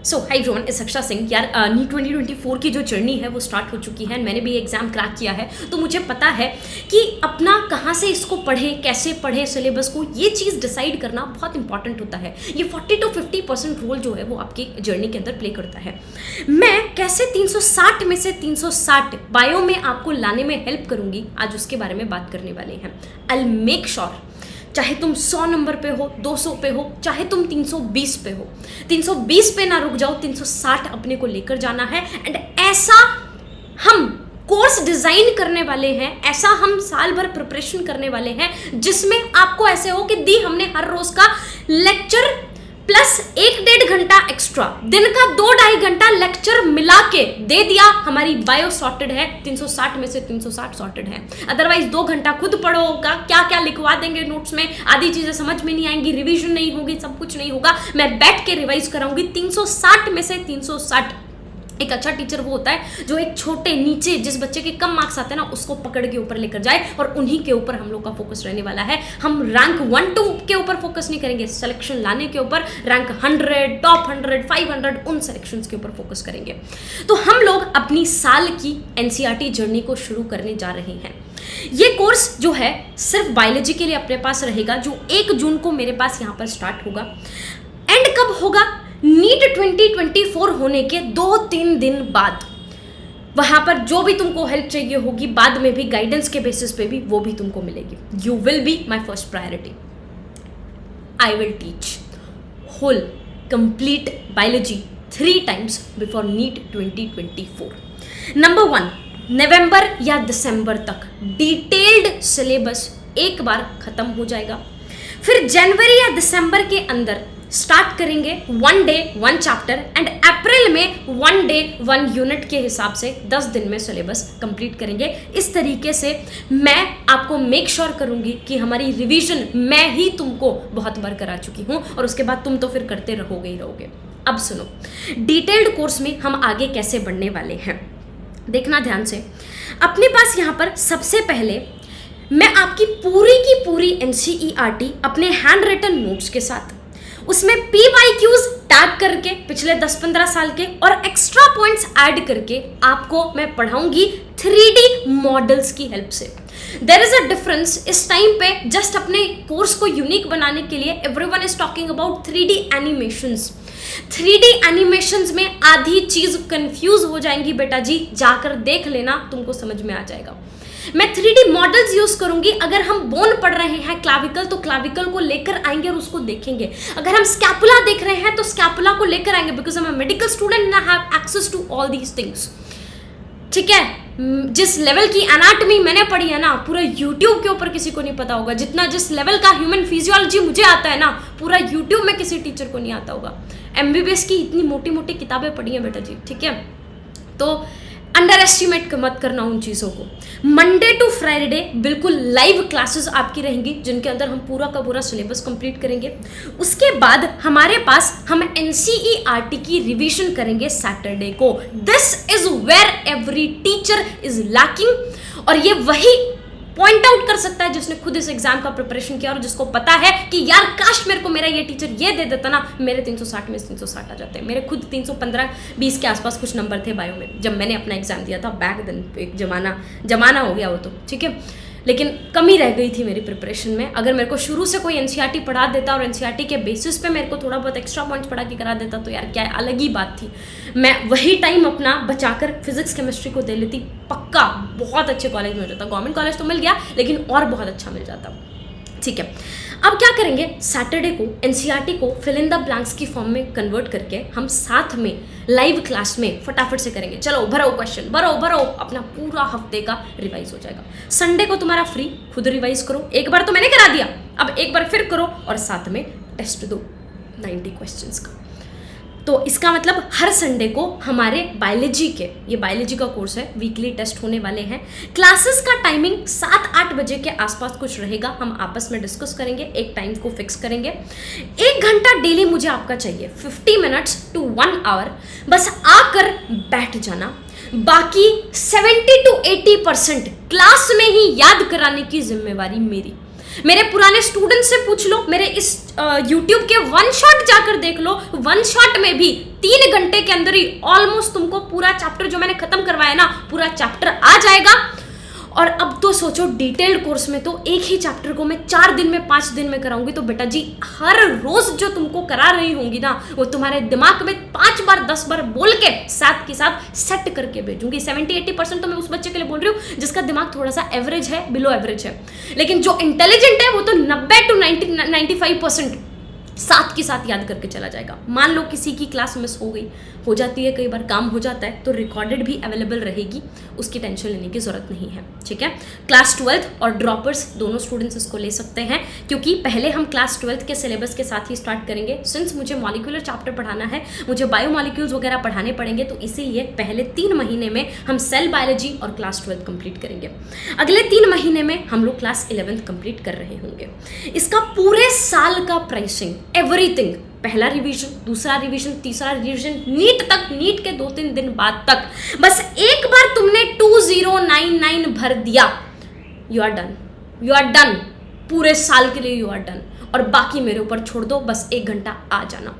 सो high everyone, इस अक्षा सिंह। यार NEET 2024 की जो जर्नी है वो स्टार्ट हो चुकी है। मैंने भी एग्जाम क्रैक किया है, तो मुझे पता है कि अपना कहाँ से इसको पढ़े, कैसे पढ़े, सिलेबस को, ये चीज़ डिसाइड करना बहुत इंपॉर्टेंट होता है। ये 40 to 50% रोल जो है वो आपकी जर्नी के अंदर प्ले करता है। मैं कैसे 360 में से 360 बायो में आपको लाने में हेल्प करूंगी, आज उसके बारे में बात करने वाले हैं। आई विल मेक श्योर, चाहे तुम 100 नंबर पे हो, 200 पे हो, चाहे तुम 320 पे हो, 320 पे ना रुक जाओ, 360 अपने को लेकर जाना है। एंड ऐसा हम कोर्स डिजाइन करने वाले हैं, ऐसा हम साल भर प्रिपरेशन करने वाले हैं जिसमें आपको ऐसे हो कि दी हमने हर रोज का लेक्चर प्लस 1-1.5 घंटा एक्स्ट्रा, दिन का 2-2.5 घंटा लेक्चर मिला के दे दिया। हमारी बायो सॉर्टेड है, 360 में से 360 सॉर्टेड है। अदरवाइज 2 घंटा खुद पढ़ो, क्या क्या लिखवा देंगे नोट्स में, आधी चीजें समझ में नहीं आएंगी, रिवीजन नहीं होगी, सब कुछ नहीं होगा। मैं बैठ के रिवाइज कराऊंगी। 360 में से 360। एक अच्छा टीचर वो होता है जो एक छोटे नीचे जिस बच्चे के कम मार्क्स आते हैं ना, उसको पकड़ के ऊपर लेकर जाए, और उन्हीं के ऊपर हम लोग का फोकस रहने वाला है। हम रैंक 1-2 के ऊपर फोकस नहीं करेंगे, सिलेक्शन लाने के ऊपर, रैंक 100, टॉप 100, 500 उन सिलेक्शंस के ऊपर फोकस करेंगे। तो हम लोग अपनी साल की एनसीईआरटी जर्नी को शुरू करने जा रहे हैं। ये कोर्स जो है सिर्फ बायोलॉजी के लिए अपने पास रहेगा, जो 1 जून को मेरे पास यहाँ पर स्टार्ट होगा। एंड कब होगा? नीट 2024 होने के 2-3 दिन बाद। वहां पर जो भी तुमको हेल्प चाहिए होगी, बाद में भी गाइडेंस के बेसिस पे भी, वो भी तुमको मिलेगी। You will be my first priority. I will teach whole complete biology 3 times before NEET 2024। Number 1, नवंबर या दिसंबर तक डिटेल्ड सिलेबस एक बार खत्म हो जाएगा। फिर जनवरी या दिसंबर के अंदर स्टार्ट करेंगे 1 day 1 चैप्टर, एंड अप्रैल में 1 day 1 यूनिट के हिसाब से 10 दिन में सिलेबस कंप्लीट करेंगे। इस तरीके से मैं आपको मेक श्योर करूंगी कि हमारी रिवीजन मैं ही तुमको बहुत बार करा चुकी हूं, और उसके बाद तुम तो फिर करते रहोगे ही रहोगे। अब सुनो, डिटेल्ड कोर्स में हम आगे कैसे बढ़ने वाले हैं, देखना ध्यान से। अपने पास यहाँ पर सबसे पहले मैं आपकी पूरी की पूरी एनसीईआरटी अपने हैंड रिटन नोट्स के साथ, उसमें PYQs टैग करके पिछले 10-15 साल के और एक्स्ट्रा पॉइंट्स ऐड करके आपको मैं पढ़ाऊंगी 3D मॉडल्स की हेल्प से। देयर इज अ डिफरेंस इस टाइम पे। जस्ट अपने कोर्स को यूनिक बनाने के लिए everyone is talking about 3D animations. 3D animations में आधी चीज कंफ्यूज हो जाएंगी बेटा जी, जाकर देख लेना, तुमको समझ में आ जाएगा। मैं 3D मॉडल्स यूज करूंगी। अगर हम बोन पढ़ रहे हैं क्लाविकल, तो क्लाविकल को लेकर आएंगे और उसको देखेंगे। अगर हम स्कैपुला देख रहे हैं तो स्कैपुला को लेकर आएंगे, because I am a medical student and I have access to all these things. ठीक है, जिस लेवल की एनाटॉमी मैंने पढ़ी है ना, पूरा यूट्यूब के ऊपर किसी को नहीं पता होगा। जिस लेवल का ह्यूमन फिजियोलॉजी मुझे आता है ना, पूरा यूट्यूब में किसी टीचर को नहीं आता होगा। MBBS की इतनी मोटी मोटी किताबें पढ़ी हैं बेटा जी, ठीक है। तो अंडर एस्टिमेट मत करना उन चीज़ों को। मंडे टू फ्राइडे बिल्कुल लाइव क्लासेस आपकी रहेंगी, जिनके अंदर हम पूरा का पूरा सिलेबस कंप्लीट करेंगे। उसके बाद हमारे पास हम एनसीईआरटी की रिवीजन करेंगे सैटरडे को। This is where every teacher is lacking, और ये वही पॉइंट आउट कर सकता है जिसने खुद इस एग्जाम का प्रिपरेशन किया और जिसको पता है कि यार काश मेरे को मेरा ये टीचर ये दे देता ना, मेरे 360 में 360 आ जाते हैं। मेरे खुद 315-20 के आसपास कुछ नंबर थे बायो में जब मैंने अपना एग्जाम दिया था। बैक देन एक जमाना हो गया वो तो, ठीक है। लेकिन कमी रह गई थी मेरी प्रिपरेशन में। अगर मेरे को शुरू से कोई एनसीईआरटी पढ़ा देता और एनसीईआरटी के बेसिस पे मेरे को थोड़ा बहुत एक्स्ट्रा पॉइंट्स पढ़ा के करा देता, तो यार क्या अलग ही बात थी। मैं वही टाइम अपना बचाकर फिजिक्स केमिस्ट्री को दे लेती, पक्का बहुत अच्छे कॉलेज में हो जाता। गवर्नमेंट कॉलेज तो मिल गया, लेकिन और बहुत अच्छा मिल जाता, ठीक है। अब क्या करेंगे, सैटरडे को एनसीईआरटी को फिल इन द ब्लैंक्स की फॉर्म में कन्वर्ट करके हम साथ में लाइव क्लास में फटाफट से करेंगे। चलो भरो क्वेश्चन, भरो, अपना पूरा हफ्ते का रिवाइज हो जाएगा। संडे को तुम्हारा फ्री, खुद रिवाइज करो। एक बार तो मैंने करा दिया, अब एक बार फिर करो, और साथ में टेस्ट दो 90 क्वेश्चंस का। तो इसका मतलब हर संडे को हमारे बायोलॉजी के, ये बायोलॉजी का कोर्स है, वीकली टेस्ट होने वाले हैं। क्लासेस का टाइमिंग 7-8 बजे के आसपास कुछ रहेगा। हम आपस में डिस्कस करेंगे, एक टाइम को फिक्स करेंगे। 1 घंटा डेली मुझे आपका चाहिए, 50 minutes to 1 hour। बस आकर बैठ जाना। बाकी 70 to 80% क्लास में ही याद कराने की जिम्मेवारी मेरी। मेरे पुराने स्टूडेंट से पूछ लो, मेरे इस YouTube के वन शॉट जाकर देख लो, वन शॉट में भी 3 घंटे के अंदर ही ऑलमोस्ट तुमको पूरा चैप्टर जो मैंने खत्म करवाया ना, पूरा चैप्टर आ जाएगा। और अब तो सोचो डिटेल्ड कोर्स में तो एक ही चैप्टर को मैं 4 दिन में 5 दिन में कराऊंगी, तो बेटा जी हर रोज जो तुमको करा रही होंगी ना, वो तुम्हारे दिमाग में 5 बार 10 बार बोल के साथ के साथ सेट करके भेजूंगी। 70-80% तो मैं उस बच्चे के लिए बोल रही हूँ जिसका दिमाग थोड़ा सा एवरेज है, बिलो एवरेज है, लेकिन जो इंटेलिजेंट है वो तो 90-95% साथ के साथ याद करके चला जाएगा। मान लो किसी की क्लास मिस हो गई, हो जाती है, कई बार काम हो जाता है, तो रिकॉर्डेड भी अवेलेबल रहेगी, उसकी टेंशन लेने की ज़रूरत नहीं है, ठीक है। क्लास 12th और ड्रॉपर्स दोनों स्टूडेंट्स इसको ले सकते हैं, क्योंकि पहले हम क्लास 12th के सिलेबस के साथ ही स्टार्ट करेंगे। सिंस मुझे मॉलिक्यूलर चैप्टर पढ़ाना है, मुझे बायोमॉलिक्यूल्स वगैरह पढ़ाने पड़ेंगे, तो इसीलिए पहले 3 महीने में हम सेल बायोलॉजी और क्लास 12th कंप्लीट करेंगे। अगले 3 महीने में हम लोग क्लास 11th कंप्लीट कर रहे होंगे। इसका पूरे साल का प्राइसिंग, एवरीथिंग, पहला रिवीजन, दूसरा रिवीजन, तीसरा रिवीजन, नीट तक, नीट के 2-3 दिन बाद तक, बस एक बार तुमने 2099 भर दिया, you are done, you are done, पूरे साल के लिए यू आर डन। और बाकी मेरे ऊपर छोड़ दो, बस 1 घंटा आ जाना।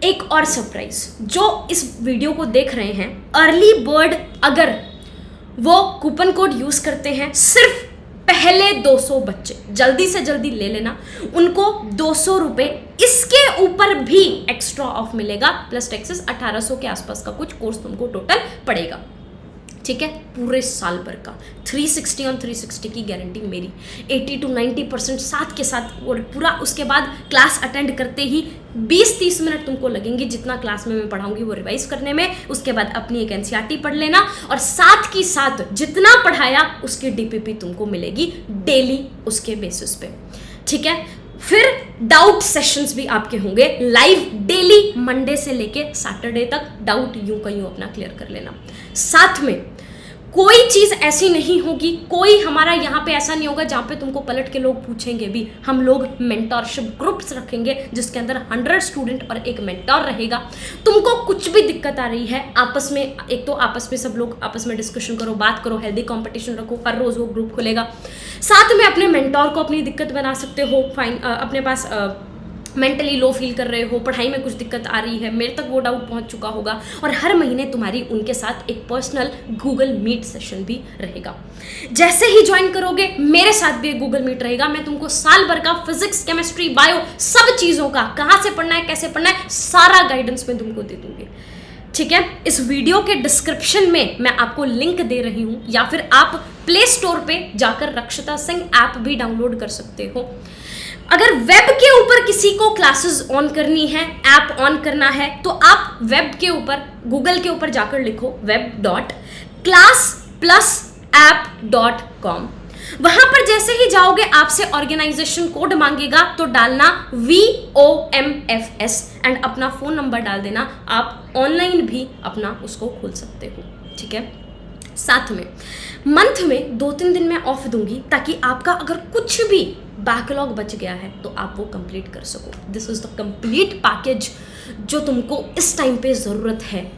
एक और सरप्राइज, जो इस वीडियो को देख रहे हैं, अर्ली बर्ड अगर वो कूपन कोड यूज करते हैं, सिर्फ पहले 200 बच्चे जल्दी से जल्दी ले लेना, उनको 200 रुपये इसके ऊपर भी एक्स्ट्रा ऑफ मिलेगा, प्लस टैक्सेस 1800 के आसपास का कुछ कोर्स तुमको टोटल पड़ेगा, ठीक है, पूरे साल भर का। 360 ऑन 360 की गारंटी मेरी, 80-90% साथ के साथ, और पूरा उसके बाद क्लास अटेंड करते ही 20-30 मिनट तुमको लगेंगी, जितना क्लास में मैं पढ़ाऊंगी वो रिवाइज करने में। उसके बाद अपनी एक एनसीईआरटी पढ़ लेना, और साथ की साथ जितना पढ़ाया उसकी डीपीपी तुमको मिलेगी डेली उसके बेसिस पे, ठीक है। फिर डाउट सेशंस भी आपके होंगे लाइव डेली, मंडे से लेके सैटरडे तक। डाउट यूं का यूं अपना क्लियर कर लेना। साथ में कोई चीज़ ऐसी नहीं होगी, कोई हमारा यहाँ पे ऐसा नहीं होगा जहाँ पे तुमको पलट के लोग पूछेंगे भी। हम लोग मेंटरशिप ग्रुप्स रखेंगे जिसके अंदर 100 स्टूडेंट और एक मेंटर रहेगा। तुमको कुछ भी दिक्कत आ रही है, आपस में, एक तो आपस में सब लोग आपस में डिस्कशन करो, बात करो, हेल्दी कंपटीशन रखो, हर रोज़ वो ग्रुप खुलेगा। साथ में अपने मेंटर को अपनी दिक्कत बना सकते हो, अपने पास मेंटली लो फील कर रहे हो, पढ़ाई में कुछ दिक्कत आ रही है, मेरे तक वो डाउट पहुंच चुका होगा, और हर महीने तुम्हारी उनके साथ एक पर्सनल गूगल मीट सेशन भी रहेगा। जैसे ही ज्वाइन करोगे मेरे साथ भी एक गूगल मीट रहेगा। मैं तुमको साल भर का फिजिक्स, केमिस्ट्री, बायो, सब चीज़ों का, कहाँ से पढ़ना है, कैसे पढ़ना है, सारा गाइडेंस मैं तुमको दे दूंगी, ठीक है। इस वीडियो के डिस्क्रिप्शन में मैं आपको लिंक दे रही हूँ, या फिर आप प्ले स्टोर पे जाकर रक्षिता सिंह ऐप भी डाउनलोड कर सकते हो। अगर वेब के ऊपर किसी को क्लासेस ऑन करनी है, ऐप ऑन करना है, तो आप वेब के ऊपर, गूगल के ऊपर जाकर लिखो web.classplusapp.com। वहां पर जैसे ही जाओगे आपसे ऑर्गेनाइजेशन कोड मांगेगा, तो डालना VOMFS एंड अपना फ़ोन नंबर डाल देना। आप ऑनलाइन भी अपना उसको खोल सकते हो, ठीक है। साथ में मंथ में 2-3 दिन मैं ऑफ दूंगी, ताकि आपका अगर कुछ भी बैकलॉग बच गया है तो आप वो कंप्लीट कर सको। This is the complete package जो तुमको इस टाइम पे ज़रूरत है,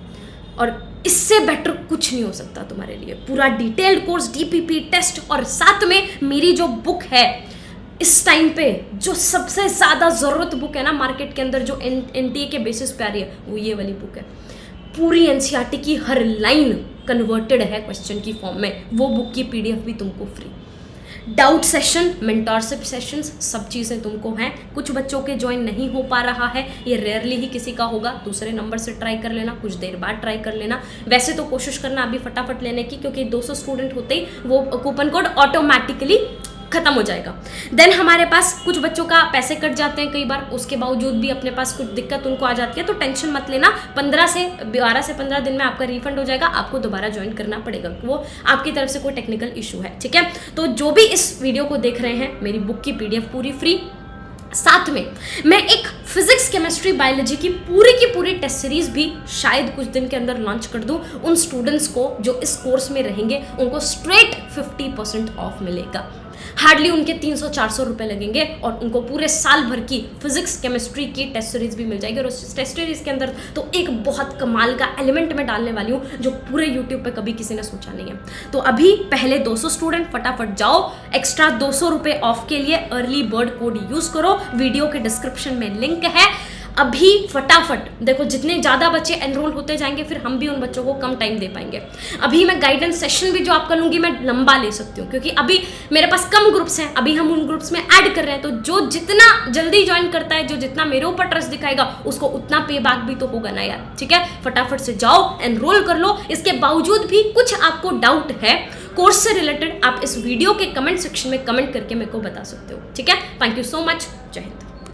और इससे बेटर कुछ नहीं हो सकता तुम्हारे लिए। पूरा डिटेल्ड कोर्स, डीपीपी, टेस्ट, और साथ में मेरी जो बुक है इस टाइम पे, जो सबसे ज़्यादा ज़रूरत बुक है ना मार्केट के अंदर, जो NTA के बेसिस पे आ रही है, वो ये वाली बुक है। पूरी एनसीईआरटी की हर लाइन कन्वर्टेड है क्वेश्चन की फॉर्म में। वो बुक की PDF भी तुमको free. Doubt session, mentorship sessions, सब चीज़ें तुमको हैं। कुछ बच्चों के ज्वाइन नहीं हो पा रहा है, ये रेयरली ही किसी का होगा, दूसरे नंबर से ट्राई कर लेना, कुछ देर बाद ट्राई कर लेना। वैसे तो कोशिश करना अभी फटाफट लेने की, क्योंकि 200 स्टूडेंट होते ही वो कूपन कोड ऑटोमेटिकली खत्म हो जाएगा। देन हमारे पास कुछ बच्चों का पैसे कट जाते हैं कई बार, उसके बावजूद भी अपने पास कुछ दिक्कत उनको आ जाती है, तो टेंशन मत लेना। 12 से 15 दिन में आपका रिफंड हो जाएगा, आपको दोबारा ज्वाइन करना पड़ेगा, वो आपकी तरफ से कोई टेक्निकल इशू है, ठीक है। तो जो भी इस वीडियो को देख रहे हैं, मेरी बुक की PDF पूरी फ्री। साथ में मैं एक फिजिक्स, केमिस्ट्री, बायोलॉजी की पूरी टेस्ट सीरीज भी शायद कुछ दिन के अंदर लॉन्च कर दूं। उन स्टूडेंट्स को जो इस कोर्स में रहेंगे उनको स्ट्रेट 50% ऑफ मिलेगा, हार्डली उनके 300-400 रुपये लगेंगे और उनको पूरे साल भर की फिजिक्स केमिस्ट्री की टेस्ट सीरीज भी मिल जाएगी। और उस टेस्ट सीरीज के अंदर तो एक बहुत कमाल का एलिमेंट मैं डालने वाली हूँ जो पूरे यूट्यूब पे कभी किसी ने सोचा नहीं है। तो अभी पहले 200 स्टूडेंट फटाफट जाओ, एक्स्ट्रा 200 रुपये ऑफ के लिए अर्ली बर्ड कोड यूज करो, वीडियो के डिस्क्रिप्शन में लिंक है। अभी फटाफट देखो, जितने ज़्यादा बच्चे एनरोल होते जाएंगे फिर हम भी उन बच्चों को कम टाइम दे पाएंगे। अभी मैं गाइडेंस सेशन भी जो आपका लूँगी मैं लंबा ले सकती हूँ, क्योंकि अभी मेरे पास कम ग्रुप्स हैं, अभी हम उन ग्रुप्स में ऐड कर रहे हैं। तो जो जितना जल्दी ज्वाइन करता है, जो जितना मेरे ऊपर ट्रस्ट दिखाएगा, उसको उतना पे बैक भी तो होगा ना यार। ठीक है, फटाफट से जाओ, एनरोल कर लो। इसके बावजूद भी कुछ आपको डाउट है कोर्स से रिलेटेड, आप इस वीडियो के कमेंट सेक्शन में कमेंट करके मेरे को बता सकते हो। ठीक है, थैंक यू सो मच, जय हिंद।